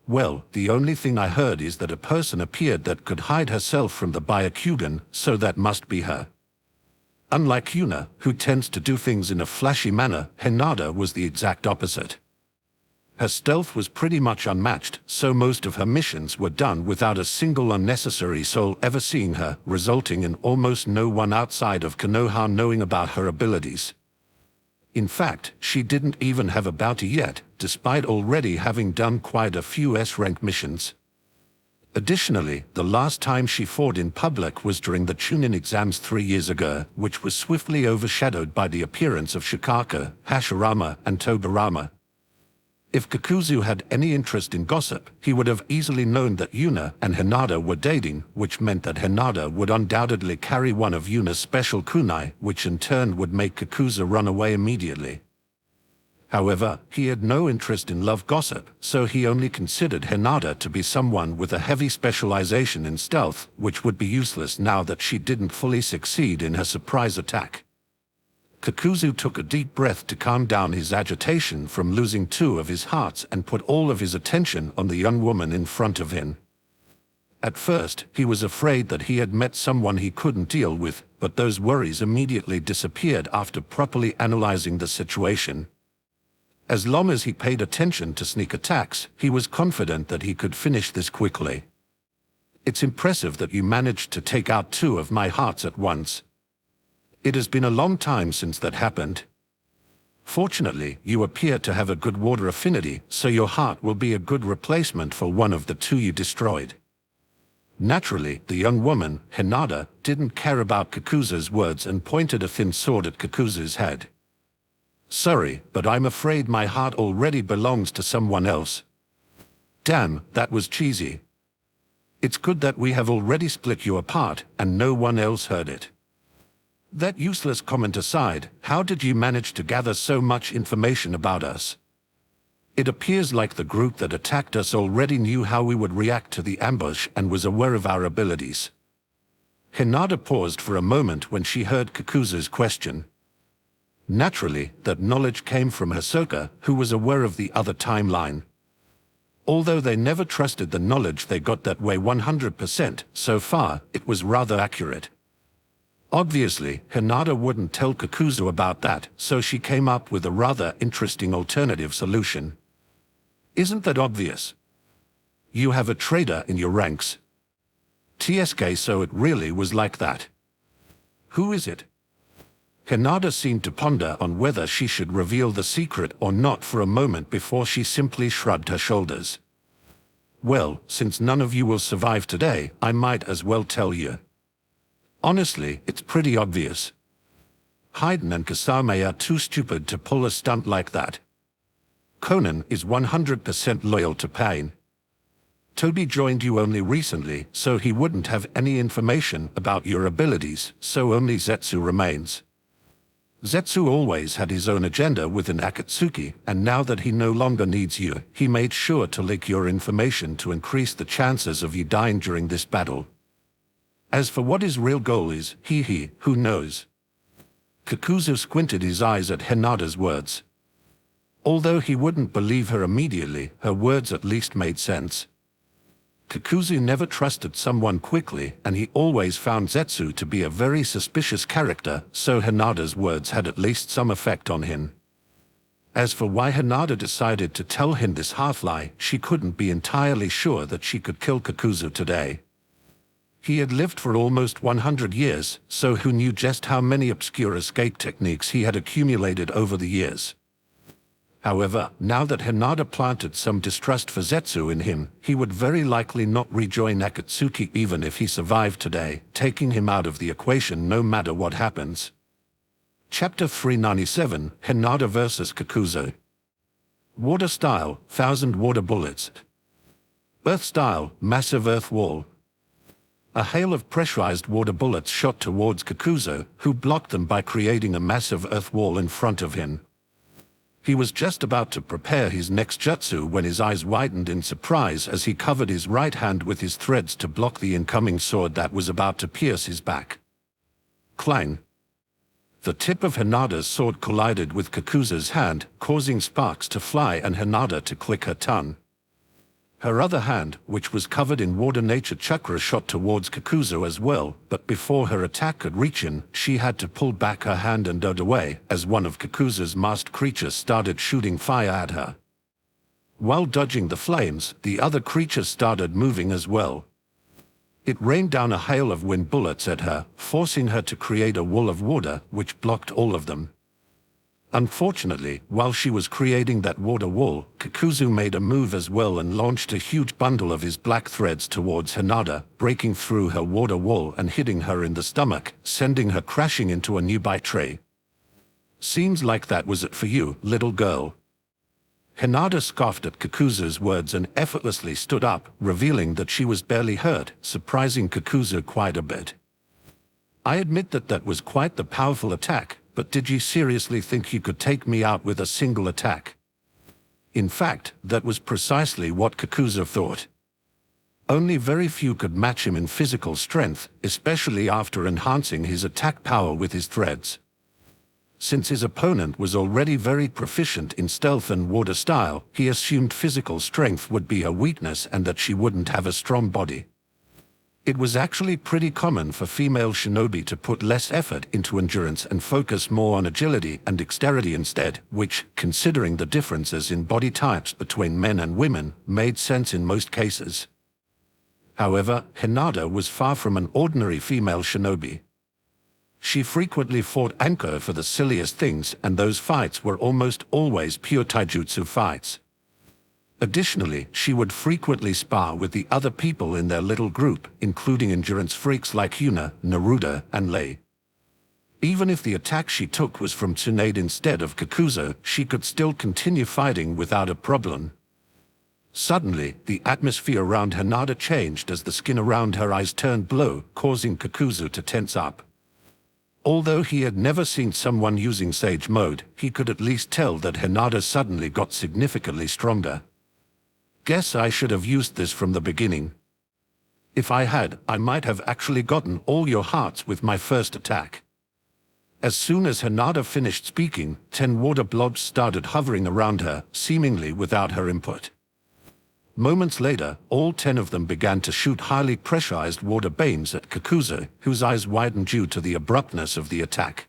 Well, the only thing I heard is that a person appeared that could hide herself from the Byakugan, so that must be her. Unlike Yuna, who tends to do things in a flashy manner, Hinata was the exact opposite. Her stealth was pretty much unmatched, so most of her missions were done without a single unnecessary soul ever seeing her, resulting in almost no one outside of Konoha knowing about her abilities. In fact, she didn't even have a bounty yet, despite already having done quite a few S-rank missions. Additionally, the last time she fought in public was during the Chunin exams 3 years ago, which was swiftly overshadowed by the appearance of Shikaka, Hashirama, and Tobirama. If Kakuzu had any interest in gossip, he would have easily known that Yuna and Hinata were dating, which meant that Hinata would undoubtedly carry one of Yuna's special kunai, which in turn would make Kakuzu run away immediately. However, he had no interest in love gossip, so he only considered Hinata to be someone with a heavy specialization in stealth, which would be useless now that she didn't fully succeed in her surprise attack. Kakuzu took a deep breath to calm down his agitation from losing 2 of his hearts and put all of his attention on the young woman in front of him. At first, he was afraid that he had met someone he couldn't deal with, but those worries immediately disappeared after properly analyzing the situation. As long as he paid attention to sneak attacks, he was confident that he could finish this quickly. It's impressive that you managed to take out 2 of my hearts at once. It has been a long time since that happened. Fortunately, you appear to have a good water affinity, so your heart will be a good replacement for one of the 2 you destroyed. Naturally, the young woman, Hinata, didn't care about Kakuzu's words and pointed a thin sword at Kakuzu's head. "Sorry, but I'm afraid my heart already belongs to someone else." Damn, that was cheesy. It's good that we have already split you apart, and no one else heard it. That useless comment aside, how did you manage to gather so much information about us? It appears like the group that attacked us already knew how we would react to the ambush and was aware of our abilities. Hinata paused for a moment when she heard Kakuzu's question. Naturally, that knowledge came from Hisoka, who was aware of the other timeline. Although they never trusted the knowledge they got that way 100%, so far, it was rather accurate. Obviously, Hinata wouldn't tell Kakuzu about that, so she came up with a rather interesting alternative solution. Isn't that obvious? You have a traitor in your ranks. TSK, so it really was like that. Who is it? Hinata seemed to ponder on whether she should reveal the secret or not for a moment before she simply shrugged her shoulders. Well, since none of you will survive today, I might as well tell you. Honestly, it's pretty obvious. Hayden and Kasame are too stupid to pull a stunt like that. Conan is 100% loyal to Pain. Toby joined you only recently, so he wouldn't have any information about your abilities, so only Zetsu remains. Zetsu always had his own agenda within Akatsuki, and now that he no longer needs you, he made sure to leak your information to increase the chances of you dying during this battle. As for what his real goal is, who knows? Kakuzu squinted his eyes at Hinata's words. Although he wouldn't believe her immediately, her words at least made sense. Kakuzu never trusted someone quickly, and he always found Zetsu to be a very suspicious character, so Hinata's words had at least some effect on him. As for why Hinata decided to tell him this half-lie, she couldn't be entirely sure that she could kill Kakuzu today. He had lived for almost 100 years, so who knew just how many obscure escape techniques he had accumulated over the years. However, now that Hinata planted some distrust for Zetsu in him, he would very likely not rejoin Akatsuki even if he survived today, taking him out of the equation no matter what happens. Chapter 397, Hinata vs. Kakuzu. Water style, 1000 water bullets. Earth style, massive earth wall. A hail of pressurized water bullets shot towards Kakuzu, who blocked them by creating a massive earth wall in front of him. He was just about to prepare his next jutsu when his eyes widened in surprise as he covered his right hand with his threads to block the incoming sword that was about to pierce his back. Clang. The tip of Hinata's sword collided with Kakuzu's hand, causing sparks to fly and Hinata to click her tongue. Her other hand, which was covered in water nature chakra, shot towards Kakuzu as well, but before her attack could reach him, she had to pull back her hand and dodge away, as one of Kakuzu's masked creatures started shooting fire at her. While dodging the flames, the other creatures started moving as well. It rained down a hail of wind bullets at her, forcing her to create a wall of water, which blocked all of them. Unfortunately, while she was creating that water wall, Kakuzu made a move as well and launched a huge bundle of his black threads towards Hinata, breaking through her water wall and hitting her in the stomach, sending her crashing into a nearby tree. Seems like that was it for you, little girl. Hinata scoffed at Kakuzu's words and effortlessly stood up, revealing that she was barely hurt, surprising Kakuzu quite a bit. I admit that was quite the powerful attack, but did you seriously think you could take me out with a single attack? In fact, that was precisely what Kakuzu thought. Only very few could match him in physical strength, especially after enhancing his attack power with his threads. Since his opponent was already very proficient in stealth and water style, he assumed physical strength would be her weakness and that she wouldn't have a strong body. It was actually pretty common for female shinobi to put less effort into endurance and focus more on agility and dexterity instead, which, considering the differences in body types between men and women, made sense in most cases. However, Hinata was far from an ordinary female shinobi. She frequently fought Anko for the silliest things, and those fights were almost always pure taijutsu fights. Additionally, she would frequently spar with the other people in their little group, including endurance freaks like Yuna, Naruto, and Lei. Even if the attack she took was from Tsunade instead of Kakuzu, she could still continue fighting without a problem. Suddenly, the atmosphere around Hinata changed as the skin around her eyes turned blue, causing Kakuzu to tense up. Although he had never seen someone using Sage Mode, he could at least tell that Hinata suddenly got significantly stronger. Guess I should have used this from the beginning. If I had, I might have actually gotten all your hearts with my first attack. As soon as Hinata finished speaking, 10 water blobs started hovering around her, seemingly without her input. Moments later, all 10 of them began to shoot highly pressurized water beams at Kakuzu, whose eyes widened due to the abruptness of the attack.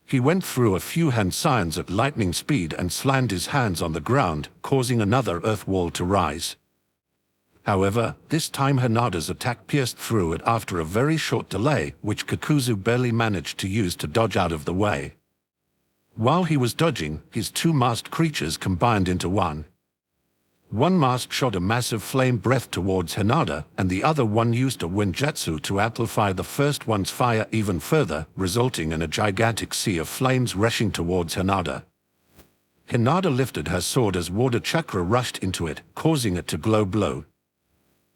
He went through a few hand signs at lightning speed and slammed his hands on the ground, causing another earth wall to rise. However, this time Hinata's attack pierced through it after a very short delay, which Kakuzu barely managed to use to dodge out of the way. While he was dodging, his 2 masked creatures combined into one. One mask shot a massive flame breath towards Hinata, and the other one used a wind jutsu to amplify the first one's fire even further, resulting in a gigantic sea of flames rushing towards Hinata. Hinata lifted her sword as water chakra rushed into it, causing it to glow blue.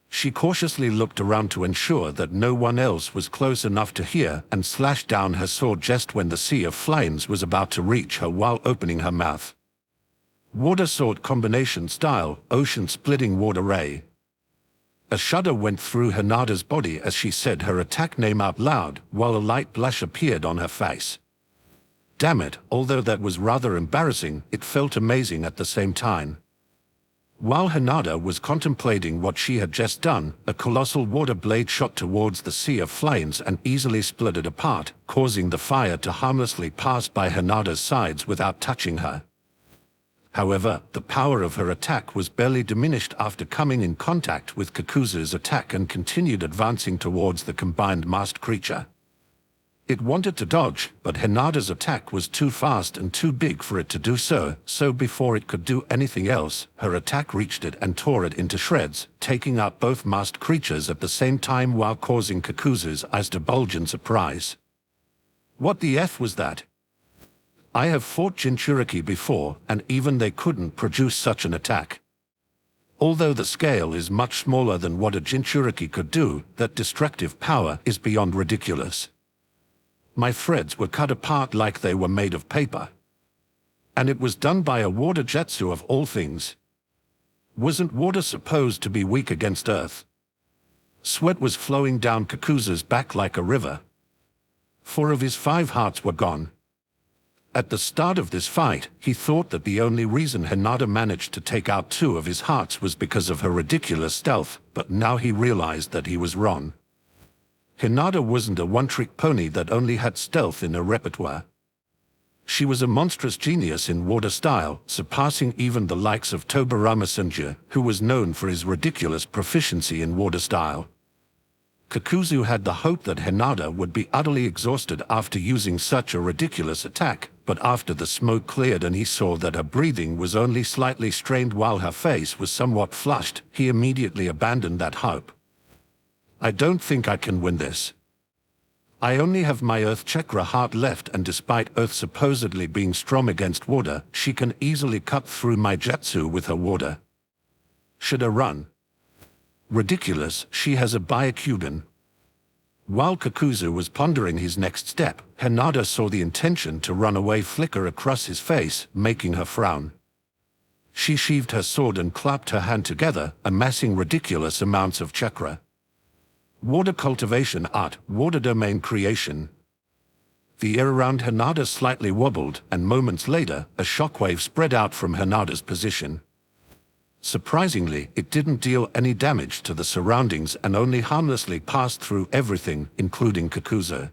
She cautiously looked around to ensure that no one else was close enough to hear and slashed down her sword just when the sea of flames was about to reach her while opening her mouth. Water sword combination style, ocean-splitting water ray. A shudder went through Hinata's body as she said her attack name out loud, while a light blush appeared on her face. Damn it, although that was rather embarrassing, it felt amazing at the same time. While Hinata was contemplating what she had just done, a colossal water blade shot towards the sea of flames and easily split it apart, causing the fire to harmlessly pass by Hinata's sides without touching her. However, the power of her attack was barely diminished after coming in contact with Kakuzu's attack and continued advancing towards the combined masked creature. It wanted to dodge, but Hinata's attack was too fast and too big for it to do so, so before it could do anything else, her attack reached it and tore it into shreds, taking out both masked creatures at the same time while causing Kakuzu's eyes to bulge in surprise. What the F was that? I have fought Jinchuriki before, and even they couldn't produce such an attack. Although the scale is much smaller than what a Jinchuriki could do, that destructive power is beyond ridiculous. My threads were cut apart like they were made of paper. And it was done by a water jutsu of all things. Wasn't water supposed to be weak against earth? Sweat was flowing down Kakuzu's back like a river. 4 of his 5 hearts were gone. At the start of this fight, he thought that the only reason Hinata managed to take out 2 of his hearts was because of her ridiculous stealth, but now he realized that he was wrong. Hinata wasn't a one-trick pony that only had stealth in her repertoire. She was a monstrous genius in water style, surpassing even the likes of Tobirama Senju, who was known for his ridiculous proficiency in water style. Kakuzu had the hope that Hinata would be utterly exhausted after using such a ridiculous attack, but after the smoke cleared and he saw that her breathing was only slightly strained while her face was somewhat flushed, he immediately abandoned that hope. I don't think I can win this. I only have my Earth Chakra heart left, and despite Earth supposedly being strong against water, she can easily cut through my jutsu with her water. Should I run? Ridiculous, she has a Byakugan. While Kakuzu was pondering his next step, Hinata saw the intention to run away flicker across his face, making her frown. She sheathed her sword and clapped her hand together, amassing ridiculous amounts of chakra. Water cultivation art, water domain creation. The air around Hinata slightly wobbled, and moments later, a shockwave spread out from Hinata's position. Surprisingly, it didn't deal any damage to the surroundings and only harmlessly passed through everything, including Kakuzu.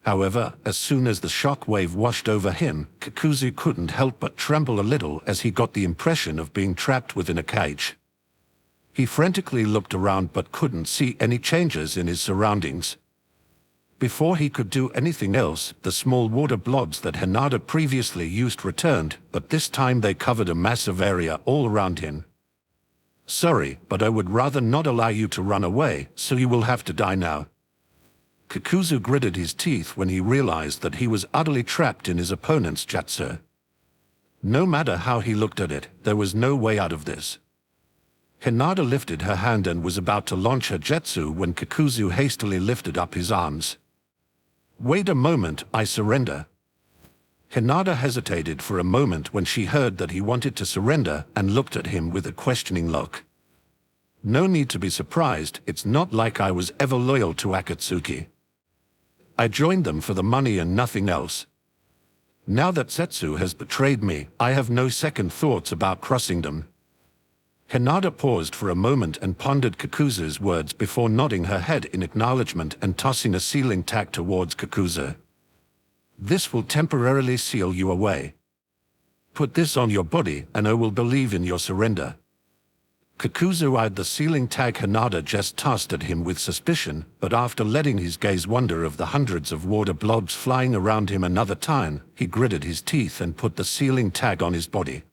However, as soon as the shockwave washed over him, Kakuzu couldn't help but tremble a little as he got the impression of being trapped within a cage. He frantically looked around but couldn't see any changes in his surroundings. Before he could do anything else, the small water blobs that Hinata previously used returned, but this time they covered a massive area all around him. "Sorry, but I would rather not allow you to run away, so you will have to die now." Kakuzu gritted his teeth when he realized that he was utterly trapped in his opponent's jutsu. No matter how he looked at it, there was no way out of this. Hinata lifted her hand and was about to launch her jutsu when Kakuzu hastily lifted up his arms. "Wait a moment, I surrender." Hinata hesitated for a moment when she heard that he wanted to surrender and looked at him with a questioning look. "No need to be surprised, it's not like I was ever loyal to Akatsuki. I joined them for the money and nothing else. Now that Setsu has betrayed me, I have no second thoughts about crossing them." Hinata paused for a moment and pondered Kakuzu's words before nodding her head in acknowledgement and tossing a sealing tag towards Kakuzu. "This will temporarily seal you away. Put this on your body and I will believe in your surrender." Kakuzu eyed the sealing tag Hinata just tossed at him with suspicion, but after letting his gaze wander of the hundreds of water blobs flying around him another time, he gritted his teeth and put the sealing tag on his body.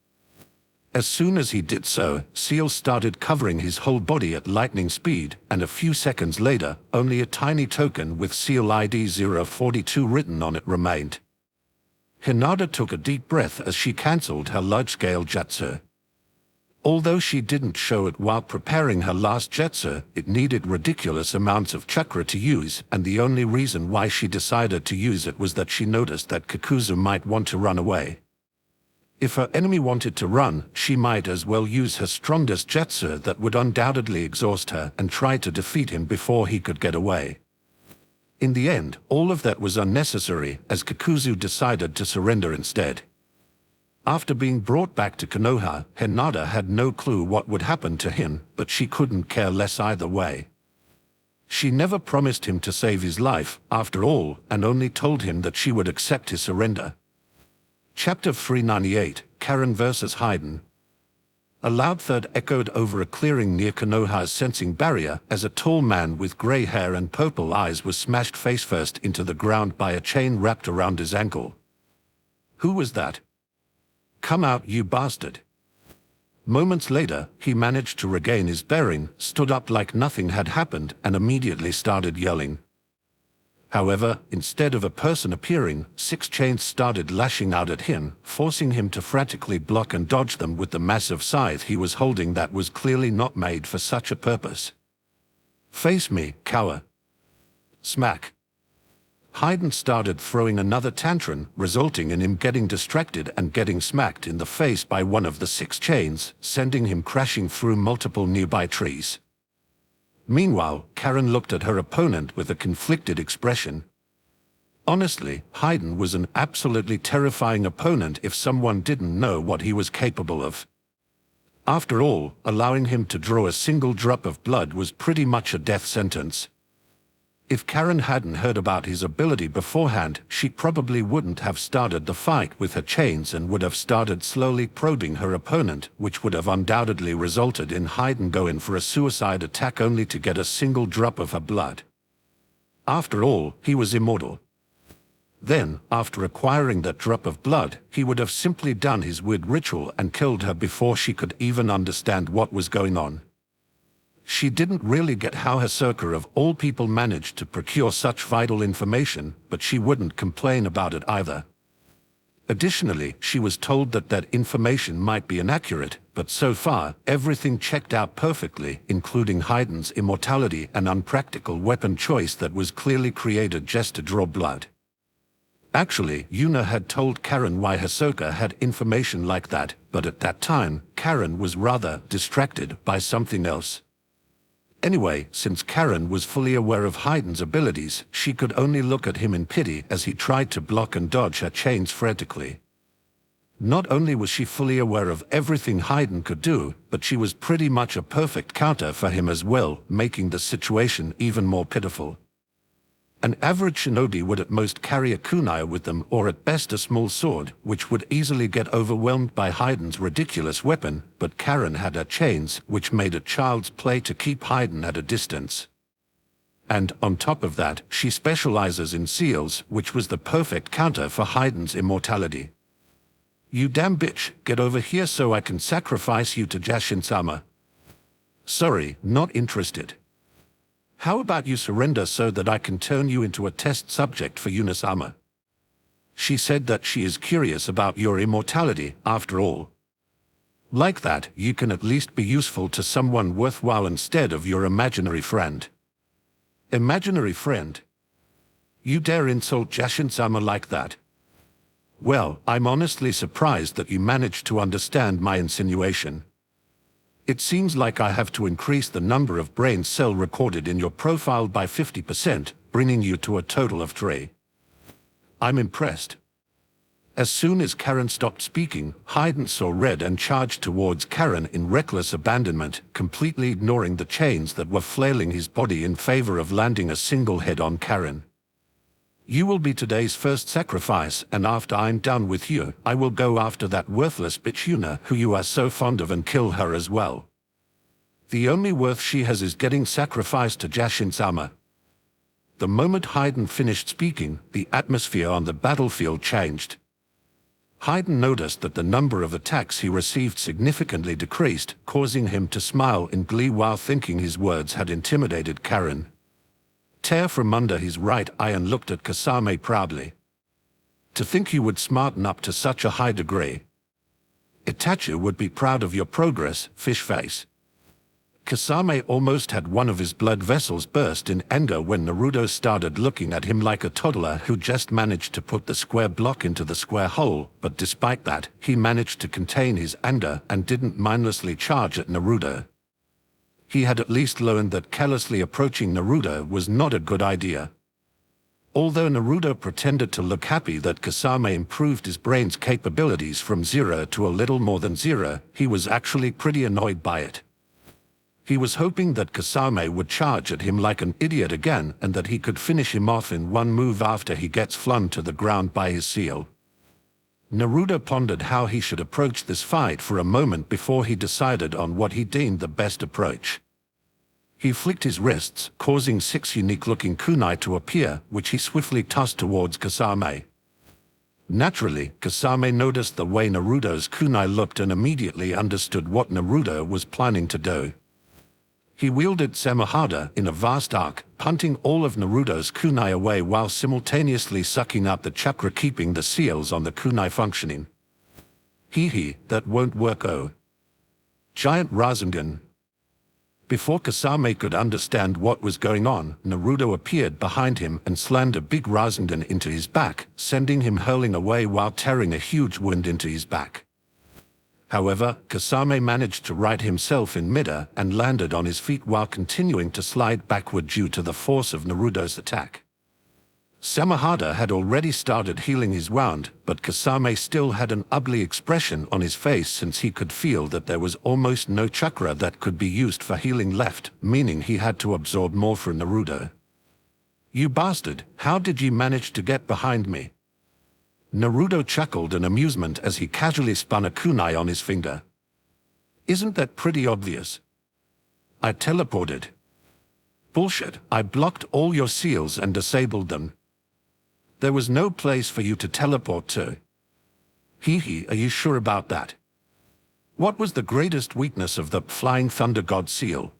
As soon as he did so, seals started covering his whole body at lightning speed, and a few seconds later, only a tiny token with seal ID 042 written on it remained. Hinata took a deep breath as she cancelled her large-scale jutsu. Although she didn't show it while preparing her last jutsu, it needed ridiculous amounts of chakra to use, and the only reason why she decided to use it was that she noticed that Kakuzu might want to run away. If her enemy wanted to run, she might as well use her strongest jutsu that would undoubtedly exhaust her and try to defeat him before he could get away. In the end, all of that was unnecessary, as Kakuzu decided to surrender instead. After being brought back to Konoha, Hinata had no clue what would happen to him, but she couldn't care less either way. She never promised him to save his life, after all, and only told him that she would accept his surrender. Chapter 398, Karen vs. Hayden. A loud thud echoed over a clearing near Konoha's sensing barrier as a tall man with grey hair and purple eyes was smashed face-first into the ground by a chain wrapped around his ankle. "Who was that? Come out, you bastard." Moments later, he managed to regain his bearing, stood up like nothing had happened, and immediately started yelling. However, instead of a person appearing, 6 chains started lashing out at him, forcing him to frantically block and dodge them with the massive scythe he was holding that was clearly not made for such a purpose. "Face me, cower." Smack. Hayden started throwing another tantrum, resulting in him getting distracted and getting smacked in the face by one of the 6 chains, sending him crashing through multiple nearby trees. Meanwhile, Karen looked at her opponent with a conflicted expression. Honestly, Hayden was an absolutely terrifying opponent if someone didn't know what he was capable of. After all, allowing him to draw a single drop of blood was pretty much a death sentence. If Karen hadn't heard about his ability beforehand, she probably wouldn't have started the fight with her chains and would have started slowly probing her opponent, which would have undoubtedly resulted in Hayden going for a suicide attack only to get a single drop of her blood. After all, he was immortal. Then, after acquiring that drop of blood, he would have simply done his weird ritual and killed her before she could even understand what was going on. She didn't really get how Hisoka of all people managed to procure such vital information, but she wouldn't complain about it either. Additionally, she was told that that information might be inaccurate, but so far, everything checked out perfectly, including Hayden's immortality and unpractical weapon choice that was clearly created just to draw blood. Actually, Yuna had told Karen why Hisoka had information like that, but at that time, Karen was rather distracted by something else. Anyway, since Karen was fully aware of Hayden's abilities, she could only look at him in pity as he tried to block and dodge her chains frantically. Not only was she fully aware of everything Hayden could do, but she was pretty much a perfect counter for him as well, making the situation even more pitiful. An average shinobi would at most carry a kunai with them or at best a small sword, which would easily get overwhelmed by Hayden's ridiculous weapon, but Karen had her chains, which made it child's play to keep Hayden at a distance. And, on top of that, she specializes in seals, which was the perfect counter for Hayden's immortality. You damn bitch, get over here so I can sacrifice you to Jashin-sama. Sorry, not interested. How about you surrender so that I can turn you into a test subject for Yuna-sama? She said that she is curious about your immortality, after all. Like that, you can at least be useful to someone worthwhile instead of your imaginary friend. Imaginary friend? You dare insult Jashin-sama like that? Well, I'm honestly surprised that you managed to understand my insinuation. It seems like I have to increase the number of brain cells recorded in your profile by 50%, bringing you to a total of 3. I'm impressed. As soon as Karen stopped speaking, Hayden saw red and charged towards Karen in reckless abandonment, completely ignoring the chains that were flailing his body in favor of landing a single head on Karen. You will be today's first sacrifice, and after I'm done with you, I will go after that worthless bitch Yuna who you are so fond of and kill her as well. The only worth she has is getting sacrificed to Jashin-sama. The moment Hayden finished speaking, the atmosphere on the battlefield changed. Hayden noticed that the number of attacks he received significantly decreased, causing him to smile in glee while thinking his words had intimidated Karen. Tear from under his right eye and looked at Kasame proudly. To think you would smarten up to such a high degree. Itachi would be proud of your progress, fish face. Kasame almost had one of his blood vessels burst in anger when Naruto started looking at him like a toddler who just managed to put the square block into the square hole, but despite that, he managed to contain his anger and didn't mindlessly charge at Naruto. He had at least learned that callously approaching Naruto was not a good idea. Although Naruto pretended to look happy that Kasame improved his brain's capabilities from 0 to a little more than 0, he was actually pretty annoyed by it. He was hoping that Kasame would charge at him like an idiot again and that he could finish him off in one move after he gets flung to the ground by his seal. Naruto pondered how he should approach this fight for a moment before he decided on what he deemed the best approach. He flicked his wrists, causing 6 unique-looking kunai to appear, which he swiftly tossed towards Kasame. Naturally, Kasame noticed the way Naruto's kunai looked and immediately understood what Naruto was planning to do. He wielded Samahada in a vast arc, punting all of Naruto's kunai away while simultaneously sucking up the chakra, keeping the seals on the kunai functioning. Hee, that won't work. Oh. Giant Rasengan. Before Kasame could understand what was going on, Naruto appeared behind him and slammed a big Rasengan into his back, sending him hurling away while tearing a huge wound into his back. However, Kasame managed to right himself in midair and landed on his feet while continuing to slide backward due to the force of Naruto's attack. Samahada had already started healing his wound, but Kasame still had an ugly expression on his face since he could feel that there was almost no chakra that could be used for healing left, meaning he had to absorb more from Naruto. You bastard, how did you manage to get behind me? Naruto chuckled in amusement as he casually spun a kunai on his finger. Isn't that pretty obvious? I teleported. Bullshit, I blocked all your seals and disabled them. There was no place for you to teleport to. Hee, are you sure about that? What was the greatest weakness of the Flying Thunder God seal?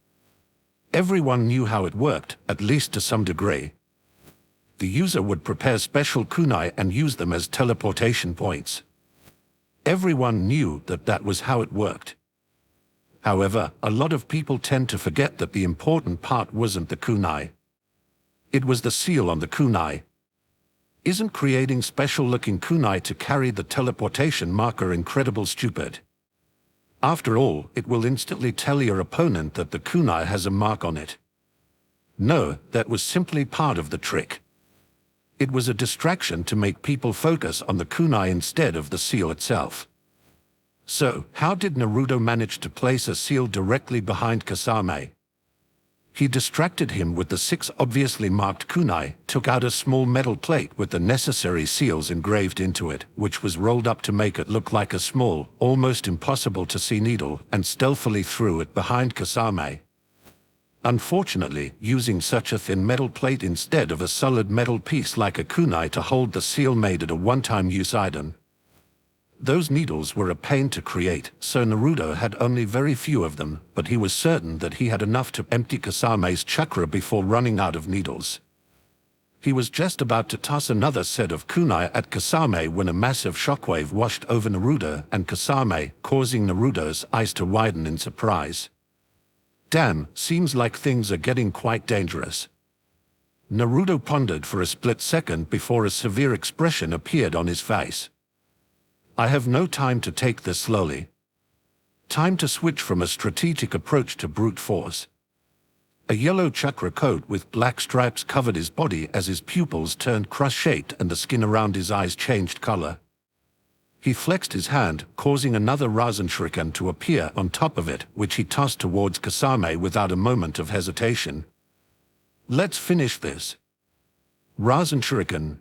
Everyone knew how it worked, at least to some degree. The user would prepare special kunai and use them as teleportation points. Everyone knew that that was how it worked. However, a lot of people tend to forget that the important part wasn't the kunai. It was the seal on the kunai. Isn't creating special-looking kunai to carry the teleportation marker incredible stupid? After all, it will instantly tell your opponent that the kunai has a mark on it. No, that was simply part of the trick. It was a distraction to make people focus on the kunai instead of the seal itself. So, how did Naruto manage to place a seal directly behind Kasame? He distracted him with the 6 obviously marked kunai, took out a small metal plate with the necessary seals engraved into it, which was rolled up to make it look like a small, almost impossible to see needle, and stealthily threw it behind Kasame. Unfortunately, using such a thin metal plate instead of a solid metal piece like a kunai to hold the seal made it a one-time use item. Those needles were a pain to create, so Naruto had only very few of them, but he was certain that he had enough to empty Kasame's chakra before running out of needles. He was just about to toss another set of kunai at Kasame when a massive shockwave washed over Naruto and Kasame, causing Naruto's eyes to widen in surprise. Damn, seems like things are getting quite dangerous. Naruto pondered for a split second before a severe expression appeared on his face. I have no time to take this slowly. Time to switch from a strategic approach to brute force. A yellow chakra coat with black stripes covered his body as his pupils turned crush-shaped and the skin around his eyes changed color. He flexed his hand, causing another Rasen Shuriken to appear on top of it, which he tossed towards Kasame without a moment of hesitation. Let's finish this. Rasen Shuriken,